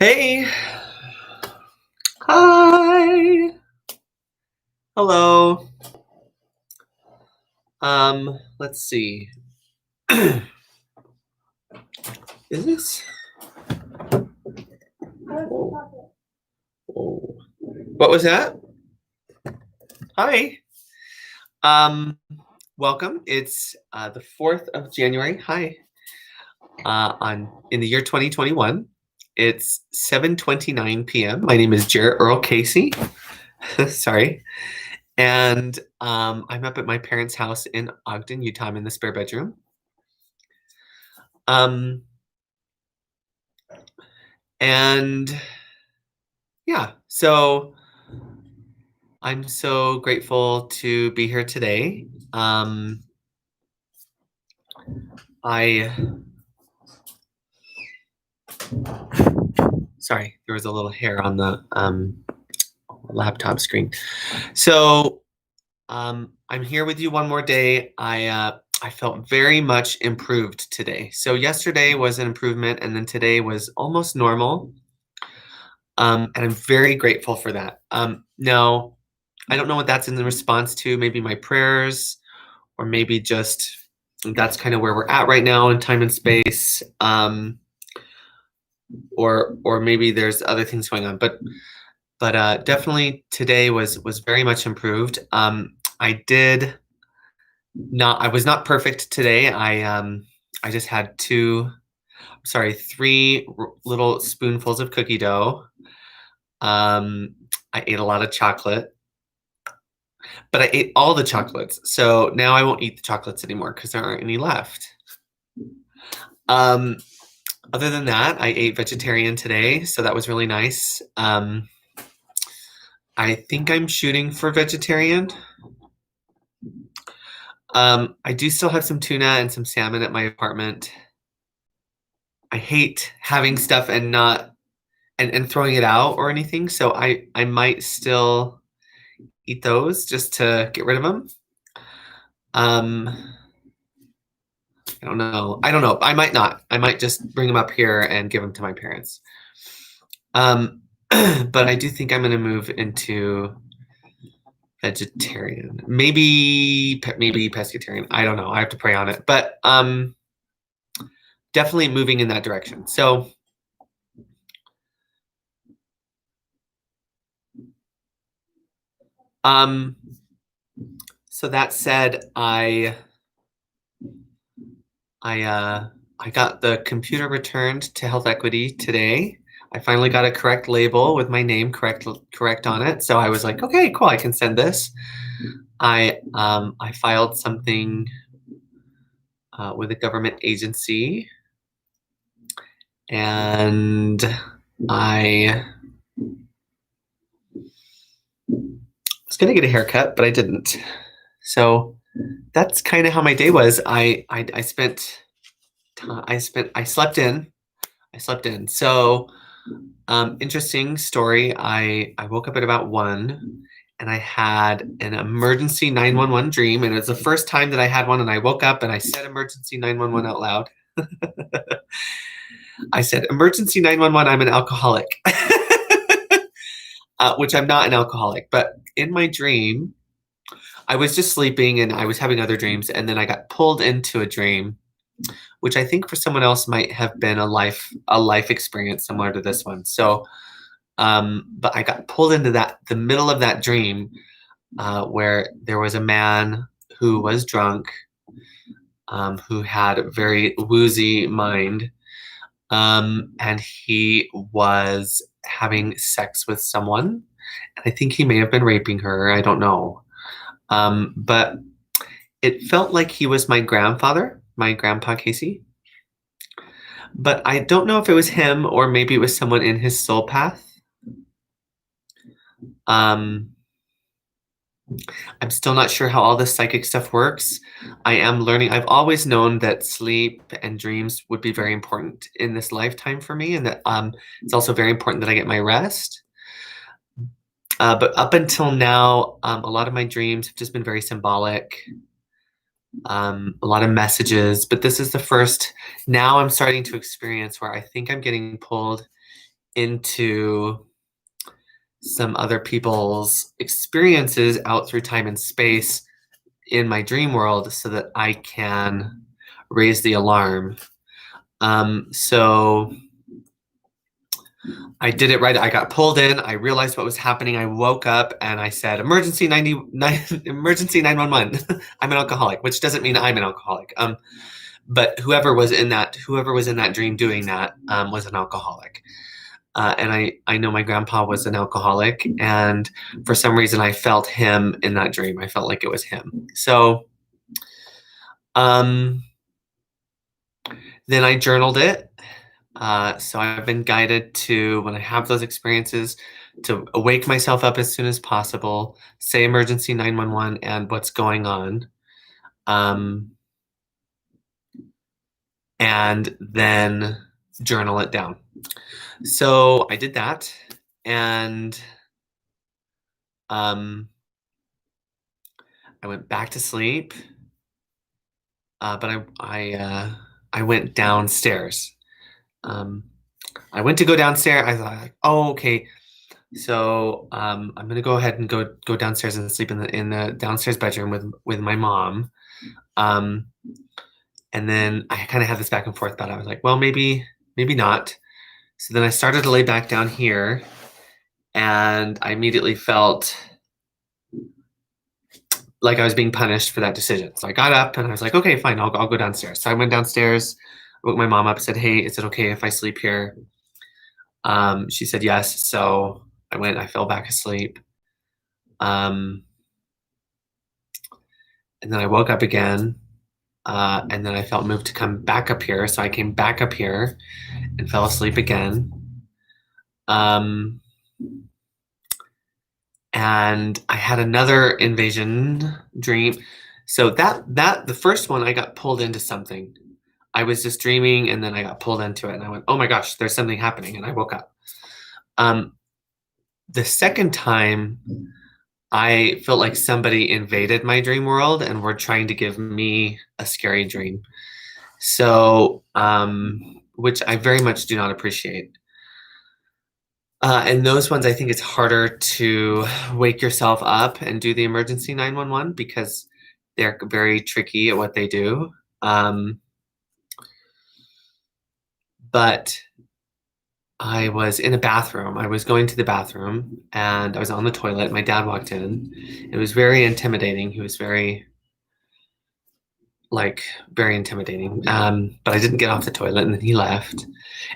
Hey. Hi. Hello. Let's see. Is this? Whoa. Whoa. What was that? Hi. Um, welcome. It's the 4th of January. Hi. On in the year 2021. It's 7:29 p.m. My name is Jarrett Earl Casey. Sorry. And I'm up at my parents' house in Ogden, Utah. I'm in the spare bedroom. And yeah, so I'm so grateful to be here today. I Sorry, there was a little hair on the laptop screen. So I'm here with you one more day. I felt very much improved today. So yesterday was an improvement, and then today was almost normal. And I'm very grateful for that. Now, I don't know what that's in response to. Maybe my prayers, or maybe just that's kind of where we're at right now in time and space. Or maybe there's other things going on, but definitely today was very much improved. I did not I was not perfect today. I just had three little spoonfuls of cookie dough. I ate a lot of chocolate, but I ate all the chocolates, so now I won't eat the chocolates anymore because there aren't any left. um Other than that, I ate vegetarian today, so that was really nice. I think I'm shooting for vegetarian. I do still have some tuna and some salmon at my apartment. I hate having stuff and not and throwing it out or anything, so I might still eat those just to get rid of them. I don't know. I might not. I might just bring them up here and give them to my parents. But I do think I'm going to move into vegetarian, maybe pescatarian. I don't know. I have to pray on it, but definitely moving in that direction. So so that said, I got the computer returned to Health Equity today. I finally got a correct label with my name correct on it. So I was like, okay, cool, I can send this. I filed something with a government agency, and I was gonna get a haircut, but I didn't. So that's kind of how my day was. I slept in. So interesting story. I woke up at about 1, and I had an emergency 911 dream, and it was the first time that I had one, and I woke up and I said emergency 911 out loud. I said, emergency 911, I'm an alcoholic. Which I'm not an alcoholic, but in my dream, I was just sleeping and I was having other dreams, and then I got pulled into a dream, which I think for someone else might have been a life experience similar to this one. So, but I got pulled into the middle of that dream, where there was a man who was drunk, who had a very woozy mind, and he was having sex with someone. And I think he may have been raping her. I don't know. But it felt like he was my grandfather, my grandpa Casey. But I don't know if it was him or maybe it was someone in his soul path. Um, I'm still not sure how all this psychic stuff works. I am learning. I've always known that sleep and dreams would be very important in this lifetime for me, and that it's also very important that I get my rest. But up until now, a lot of my dreams have just been very symbolic, a lot of messages. But this is the first. Now I'm starting to experience where I think I'm getting pulled into some other people's experiences out through time and space in my dream world so that I can raise the alarm. So I did it right. I got pulled in. I realized what was happening. I woke up and I said, "Emergency 99, emergency 911." I'm an alcoholic, which doesn't mean I'm an alcoholic. But whoever was in that dream doing that was an alcoholic. And I know my grandpa was an alcoholic, and for some reason I felt him in that dream. I felt like it was him. So then I journaled it. So I've been guided to, when I have those experiences, to wake myself up as soon as possible, say emergency 911 and what's going on, and then journal it down. So I did that, and I went back to sleep, but I went downstairs. I went to go downstairs. I thought, like, oh, okay. So I'm gonna go ahead and go downstairs and sleep in the downstairs bedroom with my mom. Um, and then I kind of had this back and forth thought. I was like, well, maybe not. So then I started to lay back down here, and I immediately felt like I was being punished for that decision. So I got up and I was like, okay, fine, I'll go downstairs. So I went downstairs, woke my mom up, said, hey, is it okay if I sleep here? She said yes. So I fell back asleep. And then I woke up again. And then I felt moved to come back up here. So I came back up here and fell asleep again. And I had another invasion dream. So that the first one, I got pulled into something. I was just dreaming, and then I got pulled into it, and I went, "Oh my gosh, there's something happening," and I woke up. The second time, I felt like somebody invaded my dream world and were trying to give me a scary dream. So, which I very much do not appreciate. And those ones, I think it's harder to wake yourself up and do the emergency 911 because they're very tricky at what they do. But I was in a bathroom. I was going to the bathroom and I was on the toilet. My dad walked in. It was very intimidating. He was very intimidating. But I didn't get off the toilet, and then he left.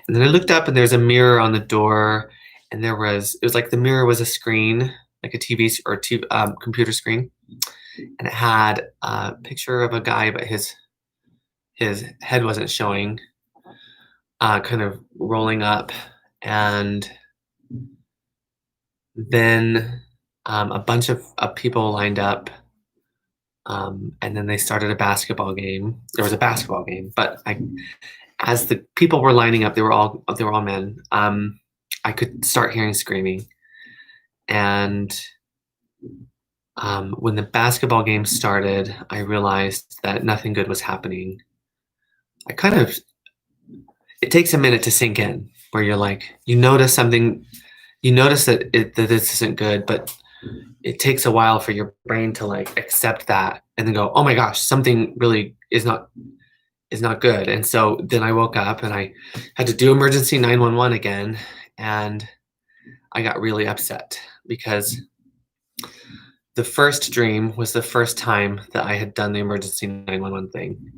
And then I looked up and there's a mirror on the door, and it was like the mirror was a screen, like a TV or computer screen. And it had a picture of a guy, but his head wasn't showing, kind of rolling up. And then a bunch of people lined up, and then they started a basketball game. There was a basketball game, but as the people were lining up, they were all men. I could start hearing screaming, and when the basketball game started, I realized that nothing good was happening. It takes a minute to sink in, where you're like, you notice something, you notice that this isn't good, but it takes a while for your brain to like accept that and then go, oh my gosh, something really is not good. And so then I woke up and I had to do emergency 911 again, and I got really upset because the first dream was the first time that I had done the emergency 911 thing.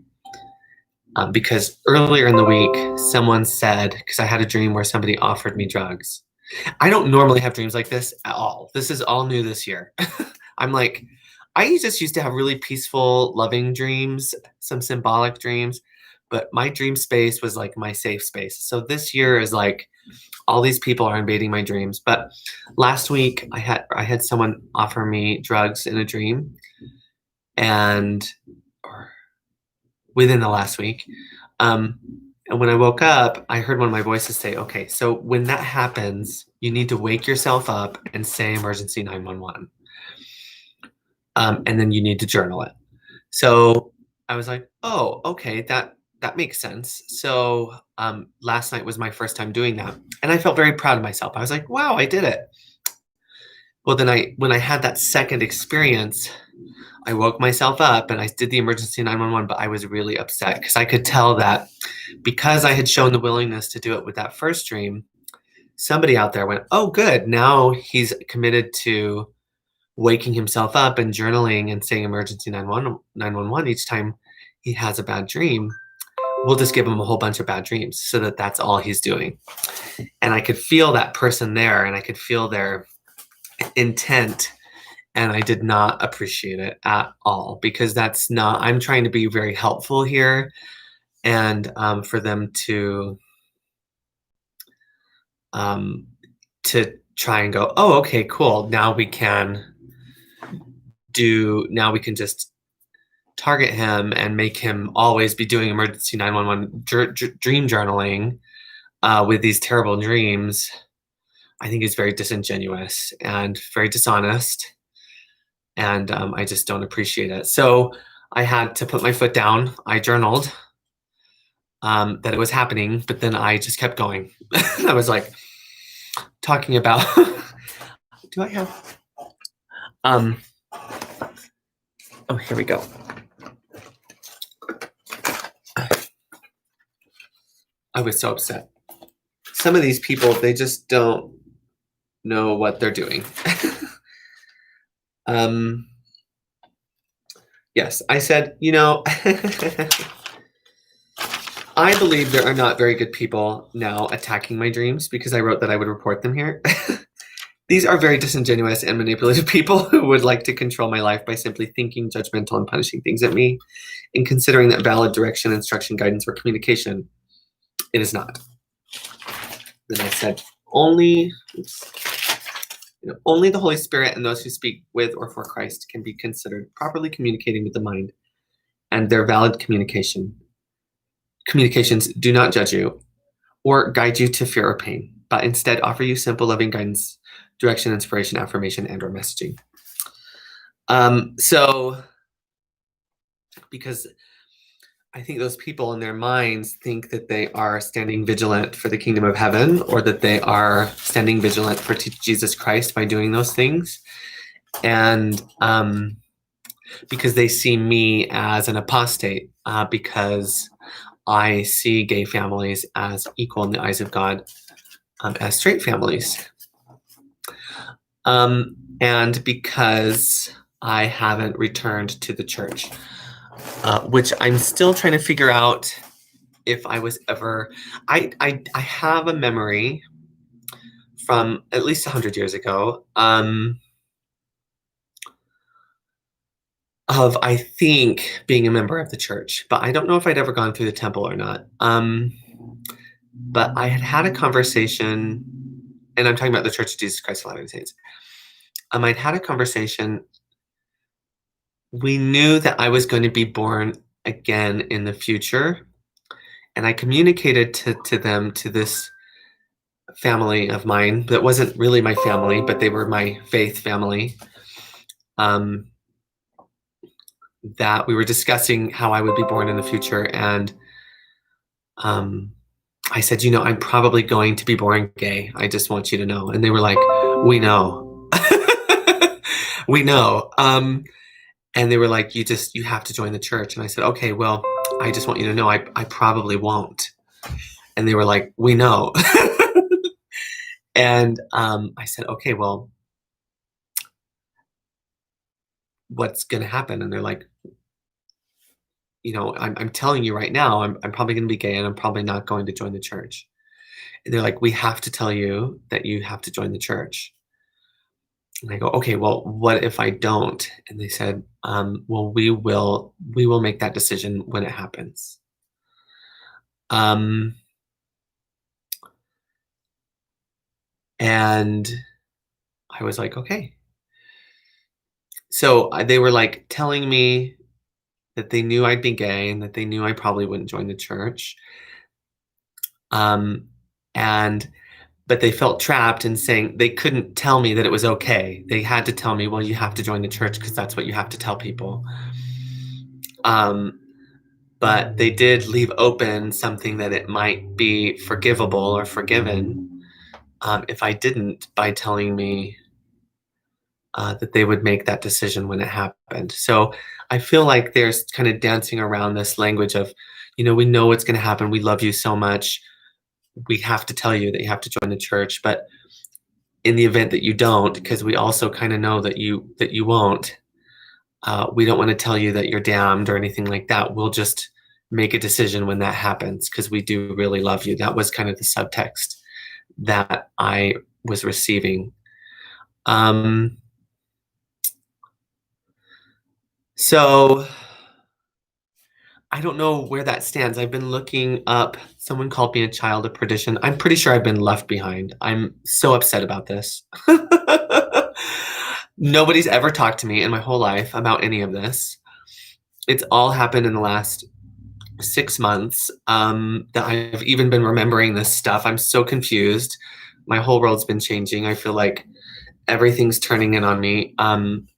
Because earlier in the week, someone said, because I had a dream where somebody offered me drugs. I don't normally have dreams like this at all. This is all new this year. I'm like, I just used to have really peaceful, loving dreams, some symbolic dreams, but my dream space was like my safe space. So this year is like all these people are invading my dreams. But last week I had someone offer me drugs in a dream, and within the last week. And when I woke up, I heard one of my voices say, okay, so when that happens, you need to wake yourself up and say emergency 911. And then you need to journal it. So I was like, oh, okay, that that makes sense. So last night was my first time doing that, and I felt very proud of myself. I was like, wow, I did it. Well, then when I had that second experience, I woke myself up and I did the emergency 911, but I was really upset because I could tell that because I had shown the willingness to do it with that first dream, somebody out there went, oh, good. Now he's committed to waking himself up and journaling and saying emergency 911 each time he has a bad dream. We'll just give him a whole bunch of bad dreams so that that's all he's doing. And I could feel that person there, and I could feel their intent, and I did not appreciate it at all, because that's not, I'm trying to be very helpful here, and for them to try and go, oh, okay, cool, now we can just target him and make him always be doing emergency 911 dream journaling with these terrible dreams. I think is very disingenuous and very dishonest, and I just don't appreciate it. So I had to put my foot down. I journaled that it was happening, but then I just kept going. I was like talking about, do I have, oh, here we go. I was so upset. Some of these people, they just don't know what they're doing. Yes, I said, I believe there are not very good people now attacking my dreams, because I wrote that I would report them here. These are very disingenuous and manipulative people who would like to control my life by simply thinking judgmental and punishing things at me, and considering that valid direction, instruction, guidance, or communication. It is not. Then I said, only the Holy Spirit and those who speak with or for Christ can be considered properly communicating with the mind, and their valid communications do not judge you or guide you to fear or pain, but instead offer you simple, loving guidance, direction, inspiration, affirmation, and or messaging. So because I think those people in their minds think that they are standing vigilant for the kingdom of heaven, or that they are standing vigilant for Jesus Christ by doing those things. And because they see me as an apostate, because I see gay families as equal in the eyes of God as straight families. And because I haven't returned to the church. Which I'm still trying to figure out if I was ever. I have a memory from at least 100 years ago of, I think, being a member of the church, but I don't know if I'd ever gone through the temple or not. But I had a conversation, and I'm talking about the Church of Jesus Christ of Latter-day Saints. I'd had a conversation. We knew that I was going to be born again in the future. And I communicated to them, to this family of mine that wasn't really my family, but they were my faith family, that we were discussing how I would be born in the future. And I said, I'm probably going to be born gay. I just want you to know. And they were like, we know. We know. And they were like, you have to join the church. And I said, okay, well, I just want you to know I probably won't. And they were like, we know. And I said, okay, well, what's going to happen? And they're like, I'm telling you right now, I'm probably going to be gay, and I'm probably not going to join the church. And they're like, we have to tell you that you have to join the church. And I go, okay, well, what if I don't? And they said, well, we will make that decision when it happens. And I was like, okay. So they were like telling me that they knew I'd be gay, and that they knew I probably wouldn't join the church. But they felt trapped in saying they couldn't tell me that it was okay. They had to tell me, well, you have to join the church because that's what you have to tell people. but they did leave open something that it might be forgivable or forgiven if I didn't, by telling me that they would make that decision when it happened. So I feel like there's kind of dancing around this language of, we know what's going to happen. We love you so much. We have to tell you that you have to join the church. But in the event that you don't, because we also kind of know that you won't, we don't want to tell you that you're damned or anything like that. We'll just make a decision when that happens because we do really love you. That was kind of the subtext that I was receiving. So I don't know where that stands. I've been looking up. Someone called me a child of perdition. I'm pretty sure I've been left behind. I'm so upset about this. Nobody's ever talked to me in my whole life about any of this. It's all happened in the last 6 months that I've even been remembering this stuff. I'm so confused. My whole world's been changing. I feel like everything's turning in on me.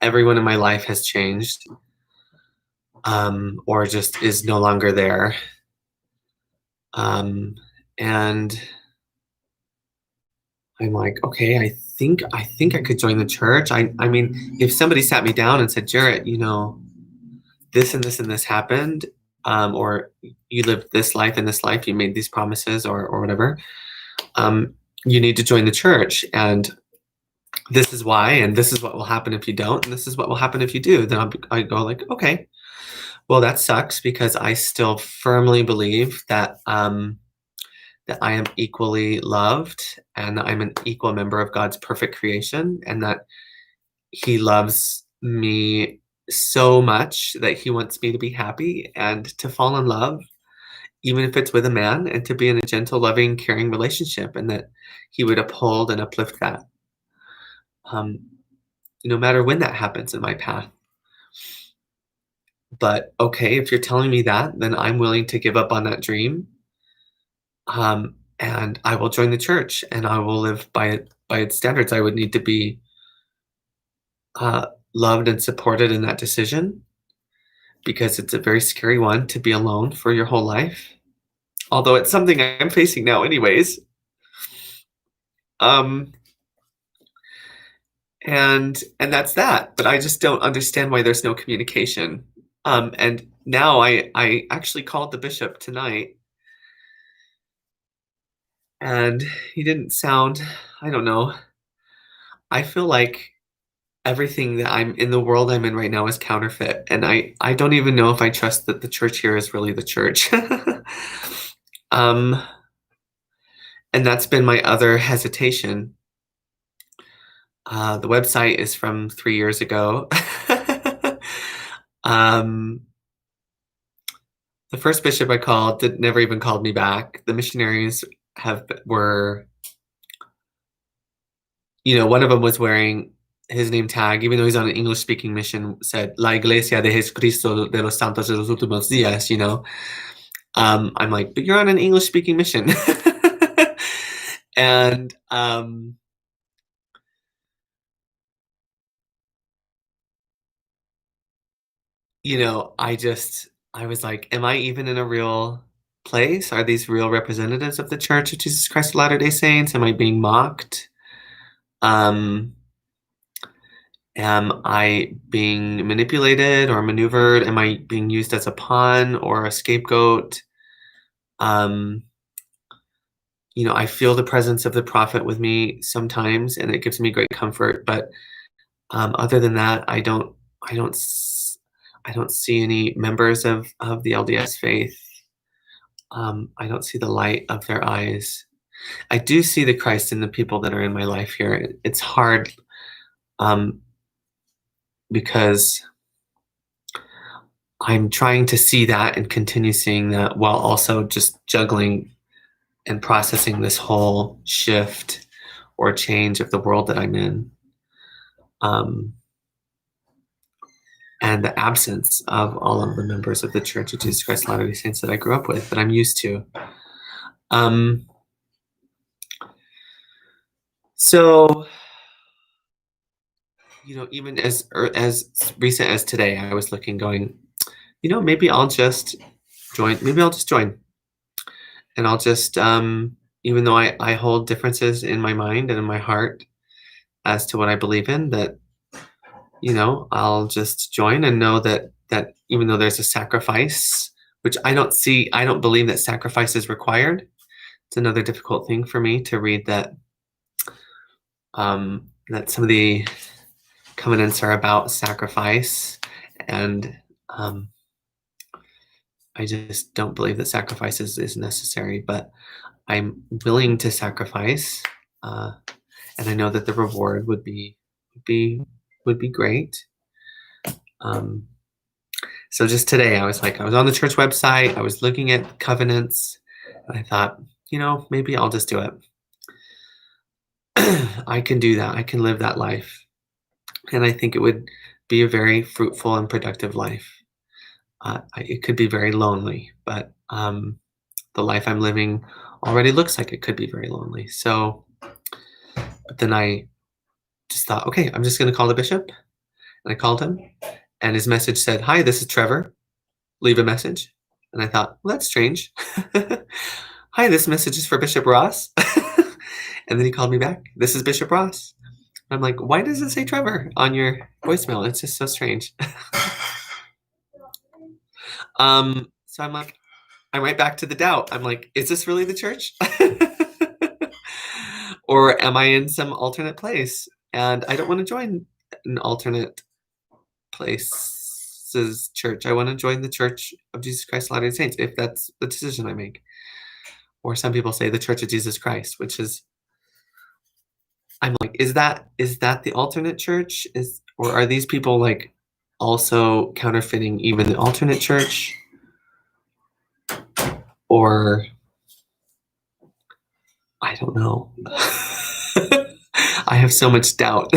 Everyone in my life has changed. Or just is no longer there. And I'm like, okay, I think I could join the church. I mean, if somebody sat me down and said, Jarrett, this and this and this happened, or you lived this life and this life, you made these promises or whatever, you need to join the church. And this is why, and this is what will happen if you don't, and this is what will happen if you do. Then I go like, okay, well, that sucks because I still firmly believe that that I am equally loved and that I'm an equal member of God's perfect creation, and that He loves me so much that He wants me to be happy and to fall in love, even if it's with a man, and to be in a gentle, loving, caring relationship, and that He would uphold and uplift that, no matter when that happens in my path. But okay, if you're telling me that, then I'm willing to give up on that dream. And I will join the church and I will live by its standards. I would need to be loved and supported in that decision because it's a very scary one to be alone for your whole life. Although it's something I'm facing now anyways. And that's that. But I just don't understand why there's no communication. And now I actually called the bishop tonight, and he didn't sound, I don't know. I feel like everything that I'm in the world I'm in right now is counterfeit, and I don't even know if I trust that the church here is really the church. um and that's been my other hesitation. The website is from 3 years ago. um the first bishop I called never even called me back. The missionaries were, one of them was wearing his name tag, even though he's on an English speaking mission, said La Iglesia de Jesucristo de los Santos de los Últimos Días, I'm like, but you're on an English speaking mission. And I was like, am I even in a real place? Are these real representatives of the Church of Jesus Christ of Latter-day Saints? Am I being mocked? Am I being manipulated or maneuvered? Am I being used as a pawn or a scapegoat? I feel the presence of the prophet with me sometimes, and it gives me great comfort. But other than that, I don't see any members of the LDS faith. I don't see the light of their eyes. I do see the Christ in the people that are in my life here. It's hard because I'm trying to see that and continue seeing that while also just juggling and processing this whole shift or change of the world that I'm in. And the absence of all of the members of the Church of Jesus Christ of Latter-day Saints that I grew up with, that I'm used to. So, even as recent as today, I was looking, going, maybe I'll just join. Maybe I'll just join, and I'll just, even though I hold differences in my mind and in my heart as to what I believe in, that I'll just join and know that even though there's a sacrifice, which I don't believe that sacrifice is required. It's another difficult thing for me to read that some of the covenants are about sacrifice, and I just don't believe that sacrifice is necessary, but I'm willing to sacrifice, and I know that the reward be would be great. So just today, I was on the church website, I was looking at covenants, and I thought, maybe I'll just do it. I can do that. I can live that life, and I think it would be a very fruitful and productive life. It could be very lonely, but the life I'm living already looks like it could be very lonely. So, but then I just thought, okay, I'm just going to call the bishop. And I called him, and his message said, "Hi, this is Trevor. Leave a message." And I thought, well, that's strange. "Hi, this message is for Bishop Ross." And then he called me back. "This is Bishop Ross." And I'm like, why does it say Trevor on your voicemail? It's just so strange. So I'm right back to the doubt. I'm like, is this really the church? Or am I in some alternate place? And I don't want to join an alternate place's church. I want to join the Church of Jesus Christ of Latter-day Saints, if that's the decision I make. Or some people say the Church of Jesus Christ, which is, I'm like, is that the alternate church? Or are these people like also counterfeiting even the alternate church? Or I don't know. I have so much doubt.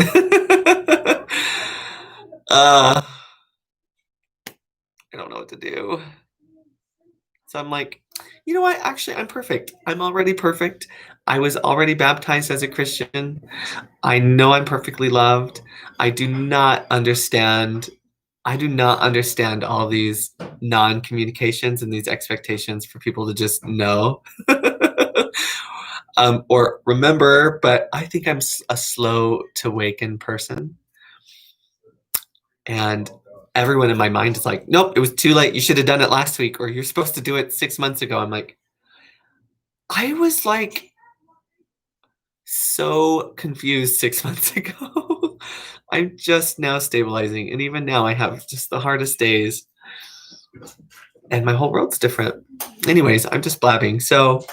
I don't know what to do. So I'm like, you know what? Actually, I'm perfect. I'm already perfect. I was already baptized as a Christian. I know I'm perfectly loved. I do not understand all these non-communications and these expectations for people to just know or remember, but I think I'm a slow to waken person. And everyone in my mind is like, nope, it was too late. You should have done it last week, or you're supposed to do it 6 months ago. I'm like, I was like so confused 6 months ago. I'm just now stabilizing. And even now, I have just the hardest days. And my whole world's different. Anyways, I'm just blabbing. So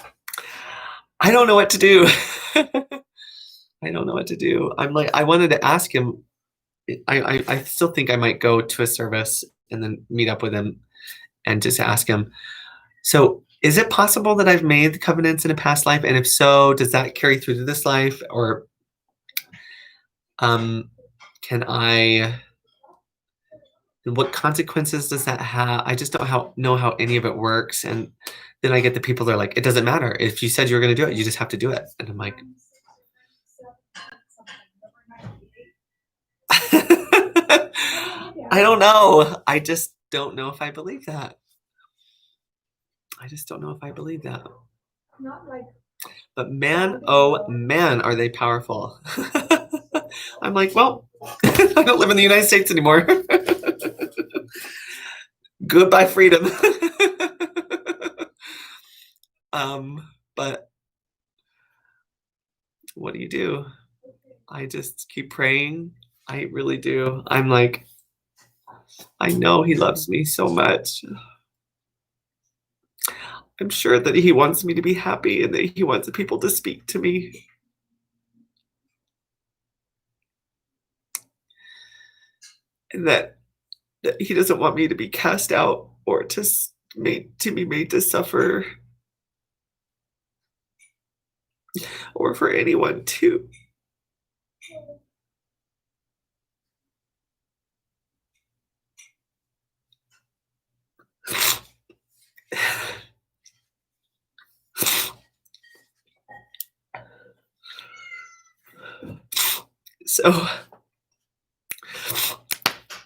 I don't know what to do. I don't know what to do. I'm like, I wanted to ask him. I still think I might go to a service and then meet up with him and just ask him. So is it possible that I've made the covenants in a past life? And if so, does that carry through to this life? Or can I, what consequences does that have? I just don't know how any of it works. And then I get the people that are like, it doesn't matter. If you said you were going to do it, you just have to do it. And I'm like, I don't know. I just don't know if I believe that. I just don't know if I believe that. But man, oh man, are they powerful. I'm like, well, I don't live in the United States anymore. Goodbye, freedom. But what do you do? I just keep praying. I really do. I'm like, I know he loves me so much. I'm sure that he wants me to be happy and that he wants people to speak to me. And that he doesn't want me to be cast out or to be made to suffer, or for anyone to. So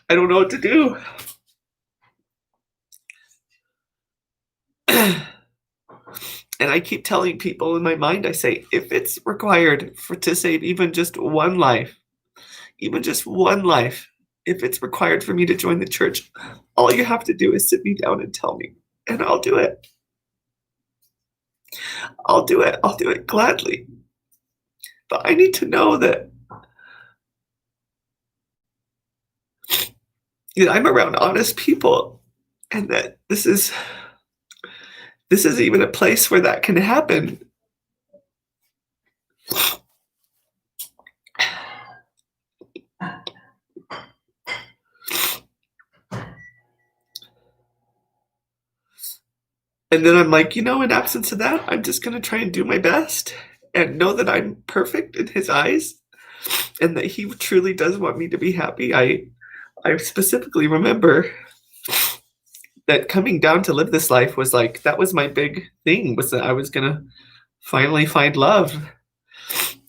I don't know what to do. I keep telling people in my mind, I say, if it's required to save even just one life, even just one life, if it's required for me to join the church, all you have to do is sit me down and tell me, and I'll do it. I'll do it. I'll do it gladly. But I need to know that, I'm around honest people, and that this is even a place where that can happen. And then I'm like, in absence of that, I'm just gonna try and do my best and know that I'm perfect in his eyes and that he truly does want me to be happy. I specifically remember that coming down to live this life was like, that was my big thing, was that I was gonna finally find love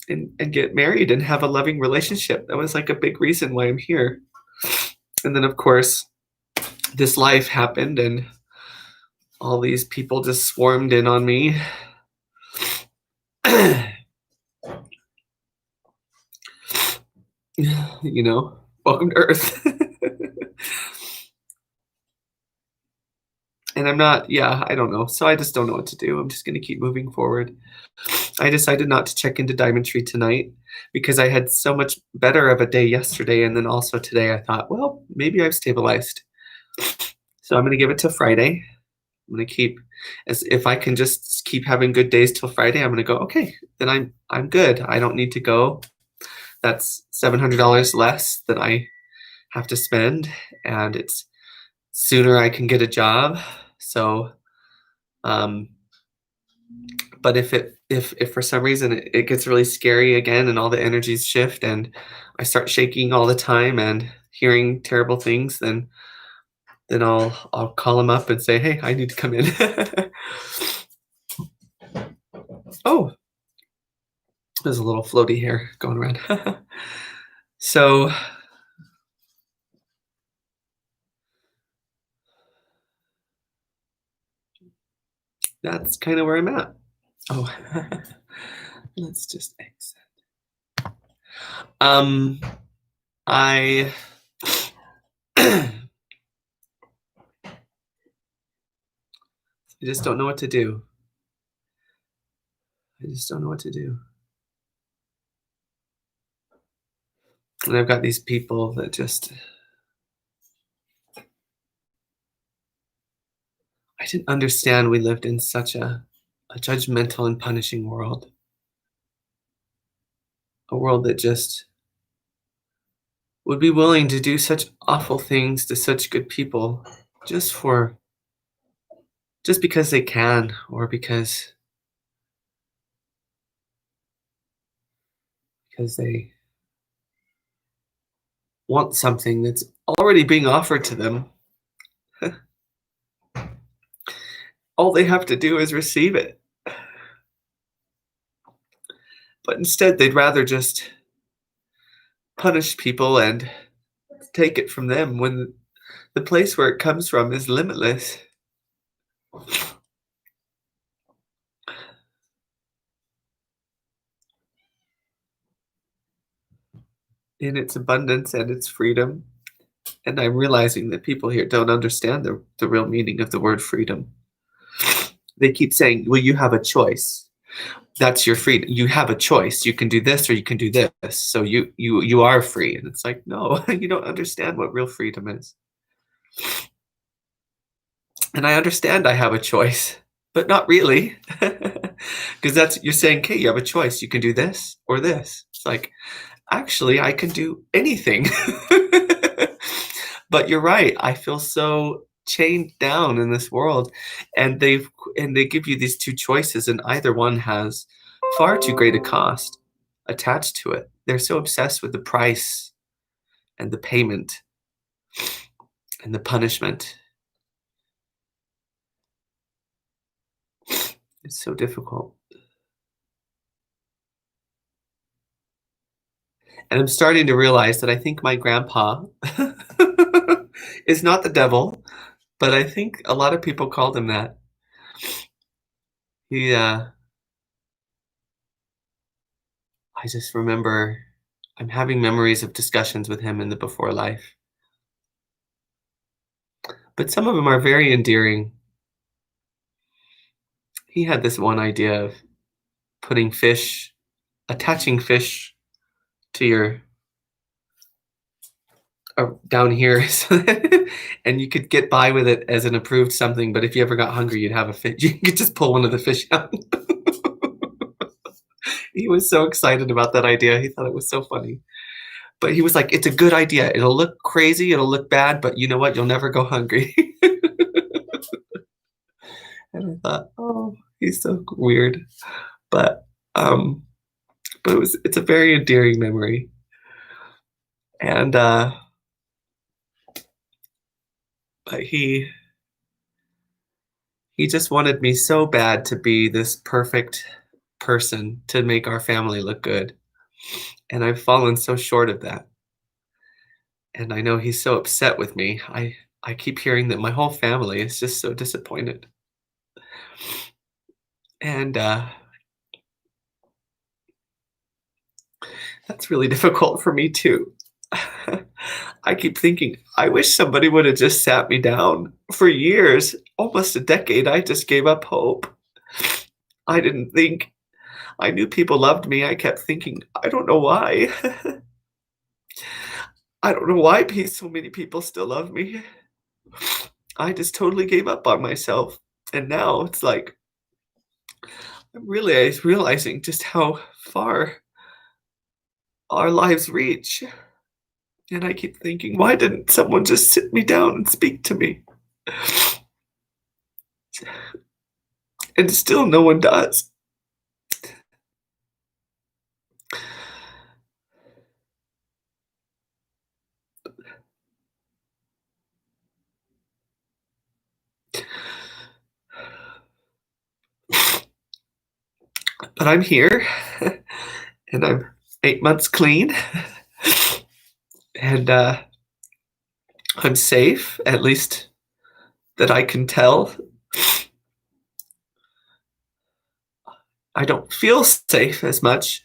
and get married and have a loving relationship. That was like a big reason why I'm here. And then of course this life happened and all these people just swarmed in on me. Welcome to Earth. And I don't know. So I just don't know what to do. I'm just going to keep moving forward. I decided not to check into Diamond Tree tonight because I had so much better of a day yesterday. And then also today I thought, well, maybe I've stabilized. So I'm going to give it till Friday. I'm going to keep, as if I can just keep having good days till Friday, I'm going to go, okay, then I'm good. I don't need to go. That's $700 less that I have to spend, and it's sooner I can get a job. So, but if for some reason it gets really scary again and all the energies shift and I start shaking all the time and hearing terrible things, then I'll call him up and say, hey, I need to come in. Oh, there's a little floaty hair going around. So that's kind of where I'm at. Oh, let's just exit. I just don't know what to do. I just don't know what to do. And I've got these people that just, I didn't understand we lived in such a judgmental and punishing world. A world that just would be willing to do such awful things to such good people just because they can, or because they want something that's already being offered to them. All they have to do is receive it. But instead, they'd rather just punish people and take it from them when the place where it comes from is limitless. In its abundance and its freedom. And I'm realizing that people here don't understand the real meaning of the word freedom. They keep saying, well, you have a choice. That's your freedom. You have a choice. You can do this or you can do this. So you are free. And it's like, no, you don't understand what real freedom is. And I understand I have a choice, but not really. Because you're saying, okay, you have a choice. You can do this or this. It's like, actually, I can do anything. But you're right. I feel so chained down in this world, and they give you these two choices, and either one has far too great a cost attached to it. They're so obsessed with the price and the payment and the punishment. It's so difficult. And I'm starting to realize that I think my grandpa is not the devil, but I think a lot of people called him that. He, I just remember I'm having memories of discussions with him in the before life, but some of them are very endearing. He had this one idea of putting fish attaching fish to your down here so and you could get by with it as an approved something, but if you ever got hungry, you'd have a fish. You could just pull one of the fish out. He was so excited about that idea. He thought it was so funny. But he was like, "It's a good idea. It'll look crazy, it'll look bad, but you know what? You'll never go hungry." And I thought, "Oh, he's so weird." But, um, but it's a very endearing memory. And, but he just wanted me so bad to be this perfect person to make our family look good, and I've fallen so short of that, and I know he's so upset with me. I keep hearing that my whole family is just so disappointed, and, that's really difficult for me too. I keep thinking, I wish somebody would have just sat me down. For years, almost a decade, I just gave up hope. I didn't think I knew people loved me. I kept thinking, I don't know why. I don't know why so many people still love me. I just totally gave up on myself. And now it's like I'm really realizing just how far our lives reach. And I keep thinking, why didn't someone just sit me down and speak to me? And still no one does. But I'm here and I'm 8 months clean. And I'm safe, at least that I can tell. I don't feel safe as much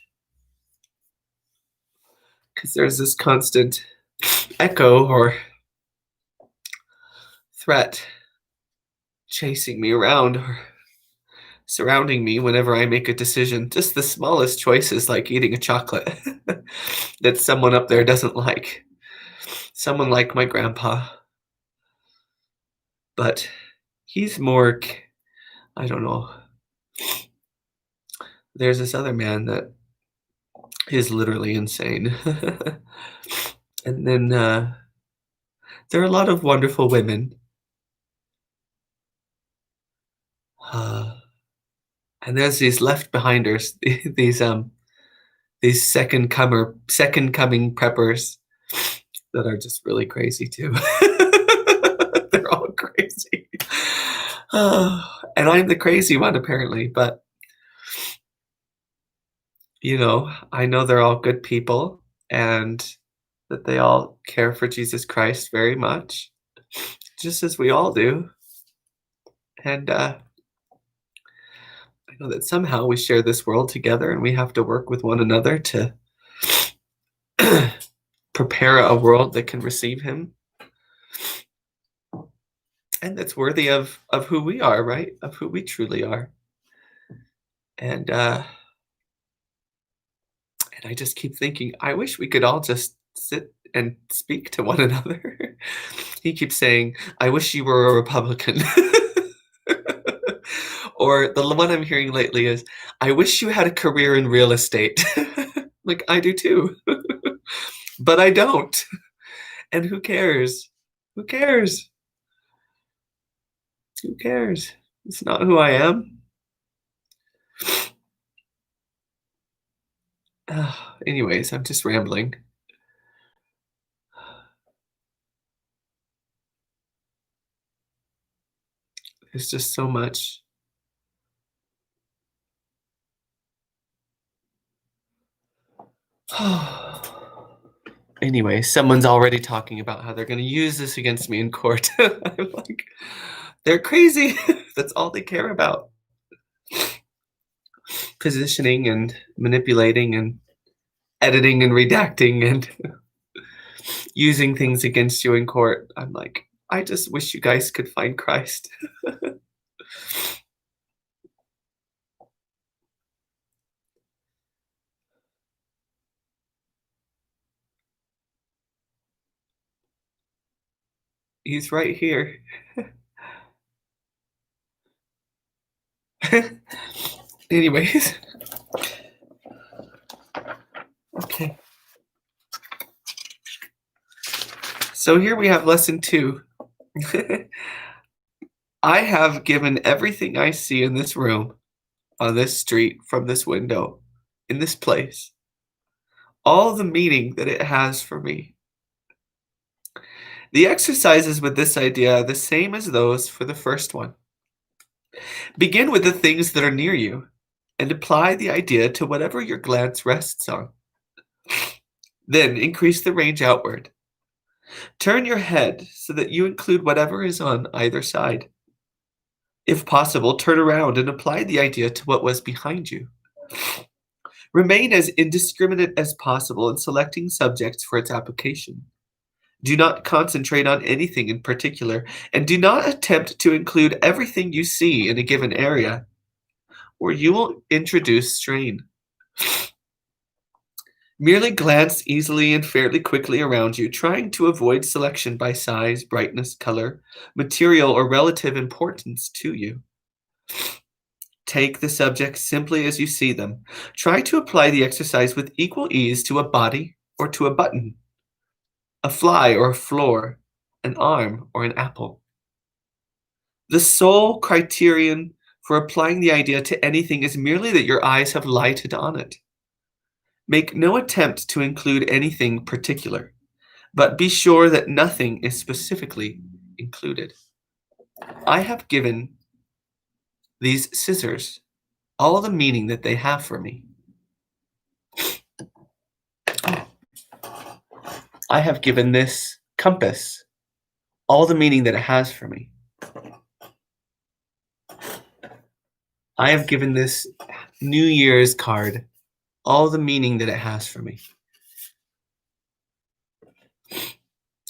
because there's this constant echo or threat chasing me around or surrounding me whenever I make a decision. Just the smallest choices, like eating a chocolate that someone up there doesn't like. Someone like my grandpa. But he's more, I don't know. There's this other man that is literally insane. And then there are a lot of wonderful women. Uh, and there's these left behinders, these second coming preppers that are just really crazy too. They're all crazy. And I'm the crazy one apparently, but I know they're all good people and that they all care for Jesus Christ very much, just as we all do. And I know that somehow we share this world together and we have to work with one another to prepare a world that can receive him and that's worthy of who we are, right? Of who we truly are. And I just keep thinking, I wish we could all just sit and speak to one another. He keeps saying, I wish you were a Republican. Or the one I'm hearing lately is, I wish you had a career in real estate. Like, I do too. But I don't. And who cares? Who cares? Who cares? It's not who I am. Anyways, I'm just rambling. There's just so much. Anyway, someone's already talking about how they're going to use this against me in court. I'm like, they're crazy. That's all they care about. positioning and manipulating and editing and redacting and using things against you in court. I'm like, I just wish you guys could find Christ. He's right here. Anyways. Okay. So here we have lesson 2. I have given everything I see in this room, on this street, from this window, in this place, all the meaning that it has for me. The exercises with this idea are the same as those for the first one. Begin with the things that are near you and apply the idea to whatever your glance rests on. Then increase the range outward. Turn your head so that you include whatever is on either side. If possible, turn around and apply the idea to what was behind you. Remain as indiscriminate as possible in selecting subjects for its application. Do not concentrate on anything in particular, and do not attempt to include everything you see in a given area, or you will introduce strain. Merely glance easily and fairly quickly around you, trying to avoid selection by size, brightness, color, material, or relative importance to you. Take the subjects simply as you see them. Try to apply the exercise with equal ease to a body or to a button, a fly or a floor, an arm or an apple. The sole criterion for applying the idea to anything is merely that your eyes have lighted on it. Make no attempt to include anything particular, but be sure that nothing is specifically included. I have given these scissors all the meaning that they have for me. I have given this compass all the meaning that it has for me. I have given this New Year's card all the meaning that it has for me.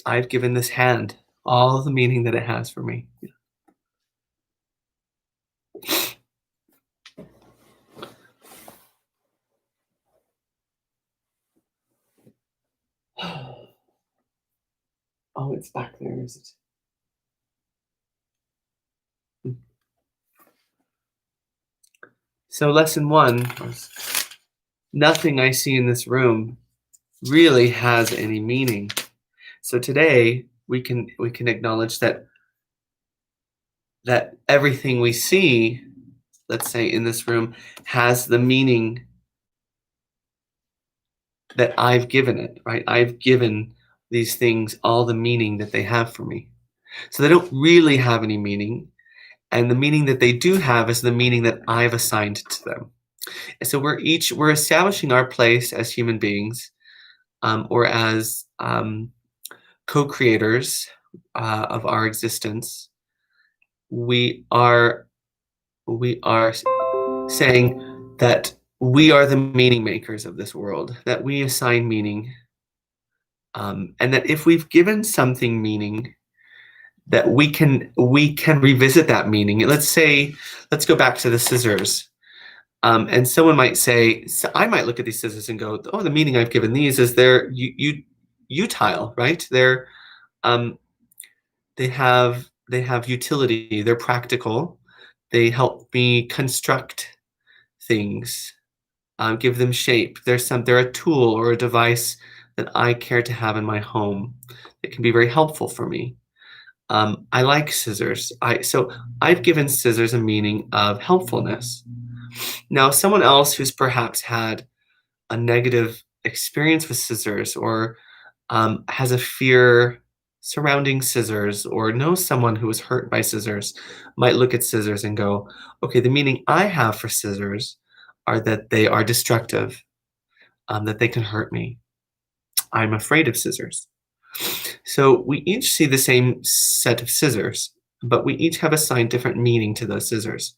I've given this hand all the meaning that it has for me. Oh, it's back there, is it? So lesson 1 was nothing I see in this room really has any meaning. So today we can acknowledge that everything we see, let's say in this room, has the meaning that I've given it, right? I've given these things all the meaning that they have for me. So they don't really have any meaning, and the meaning that they do have is the meaning that I've assigned to them. And so we're establishing our place as human beings, or as co-creators of our existence. We are saying that we are the meaning makers of this world, that we assign meaning, and that if we've given something meaning, that we can revisit that meaning. Let's go back to the scissors. And someone might say, so I might look at these scissors and go, oh, the meaning I've given these is they're utile, right? They have utility. They're practical. They help me construct things, give them shape. They're a tool or a device that I care to have in my home. It can be very helpful for me. I like scissors. So I've given scissors a meaning of helpfulness. Now, someone else who's perhaps had a negative experience with scissors, or has a fear surrounding scissors, or knows someone who was hurt by scissors, might look at scissors and go, okay, the meaning I have for scissors are that they are destructive, that they can hurt me. I'm afraid of scissors. So we each see the same set of scissors, but we each have assigned different meaning to those scissors.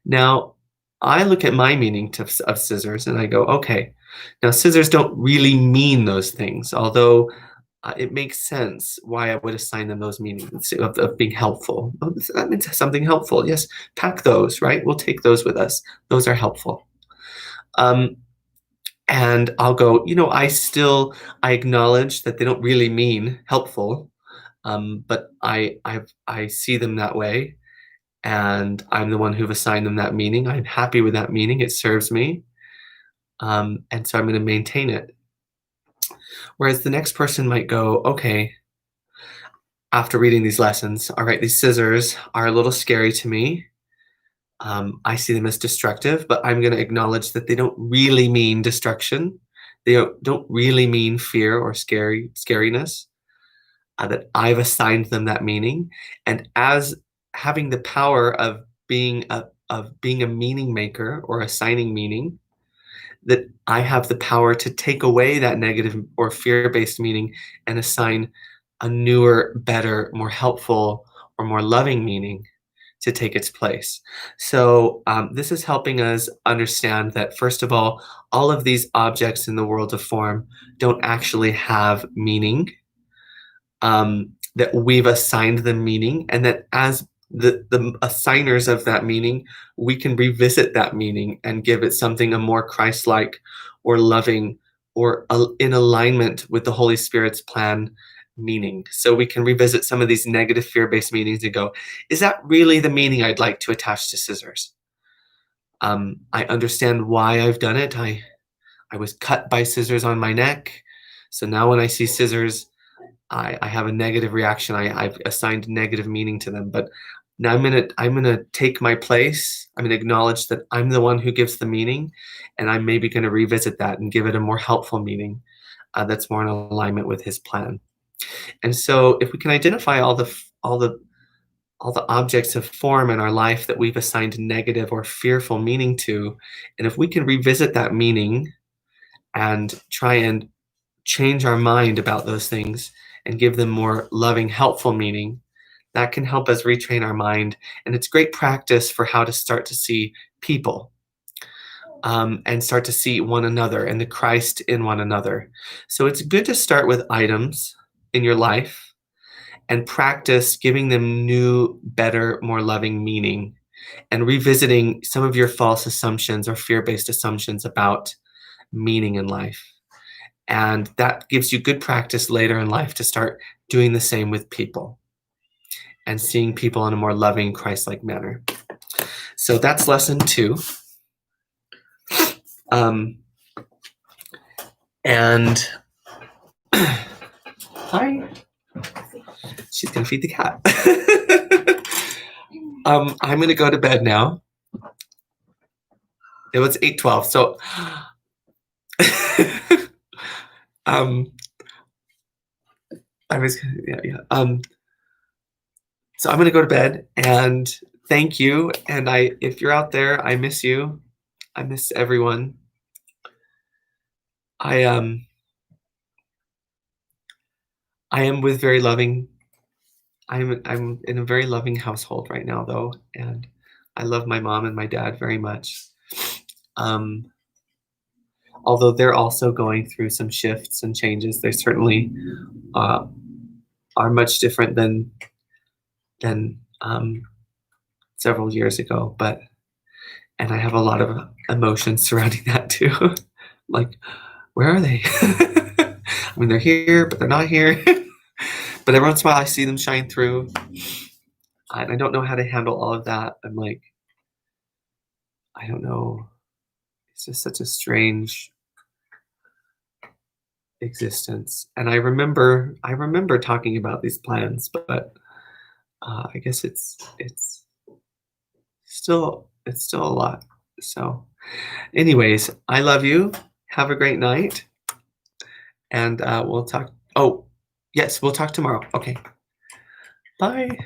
Now, I look at my meaning of scissors and I go, okay, now scissors don't really mean those things, although it makes sense why I would assign them those meanings of being helpful. Oh, that means something helpful. Yes, pack those, right? We'll take those with us. Those are helpful. And I'll go, I acknowledge that they don't really mean helpful, but I see them that way, and I'm the one who've assigned them that meaning. I'm happy with that meaning. It serves me, and so I'm going to maintain it. Whereas the next person might go, okay, after reading these lessons, all right, these scissors are a little scary to me. I see them as destructive, but I'm going to acknowledge that they don't really mean destruction. They don't really mean fear or scariness. That I've assigned them that meaning, and as having the power of being a meaning maker or assigning meaning, that I have the power to take away that negative or fear-based meaning and assign a newer, better, more helpful, or more loving meaning to take its place. So this is helping us understand that, first of all of these objects in the world of form don't actually have meaning, that we've assigned them meaning, and that as the assigners of that meaning, we can revisit that meaning and give it something a more Christ-like or loving or in alignment with the Holy Spirit's plan meaning. So we can revisit some of these negative fear-based meanings and go, is that really the meaning I'd like to attach to scissors? I understand why I've done it. I was cut by scissors on my neck. So now when I see scissors, I have a negative reaction. I've assigned negative meaning to them. But now I'm gonna take my place. I'm gonna acknowledge that I'm the one who gives the meaning, and I'm maybe gonna revisit that and give it a more helpful meaning that's more in alignment with His plan. And so, if we can identify all the objects of form in our life that we've assigned negative or fearful meaning to, and if we can revisit that meaning and try and change our mind about those things and give them more loving, helpful meaning, that can help us retrain our mind. And it's great practice for how to start to see people, and start to see one another and the Christ in one another. So it's good to start with items in your life and practice giving them new, better, more loving meaning, and revisiting some of your false assumptions or fear-based assumptions about meaning in life. And that gives you good practice later in life to start doing the same with people and seeing people in a more loving, Christ-like manner. So that's lesson 2. And hi, she's gonna feed the cat. I'm gonna go to bed now. It was 8:12, so I was yeah. So I'm gonna go to bed, and thank you. And if you're out there, I miss you. I miss everyone. I am with very loving. I'm in a very loving household right now, though, and I love my mom and my dad very much. Although they're also going through some shifts and changes, they certainly are much different than several years ago. And I have a lot of emotions surrounding that too. Like, where are they? I mean, they're here, but they're not here. But every once in a while, I see them shine through. I don't know how to handle all of that. I'm like, I don't know. It's just such a strange existence. And I remember talking about these plans, but I guess it's still a lot. So, anyways, I love you. Have a great night, and we'll talk. Oh, yes, we'll talk tomorrow. Okay, bye.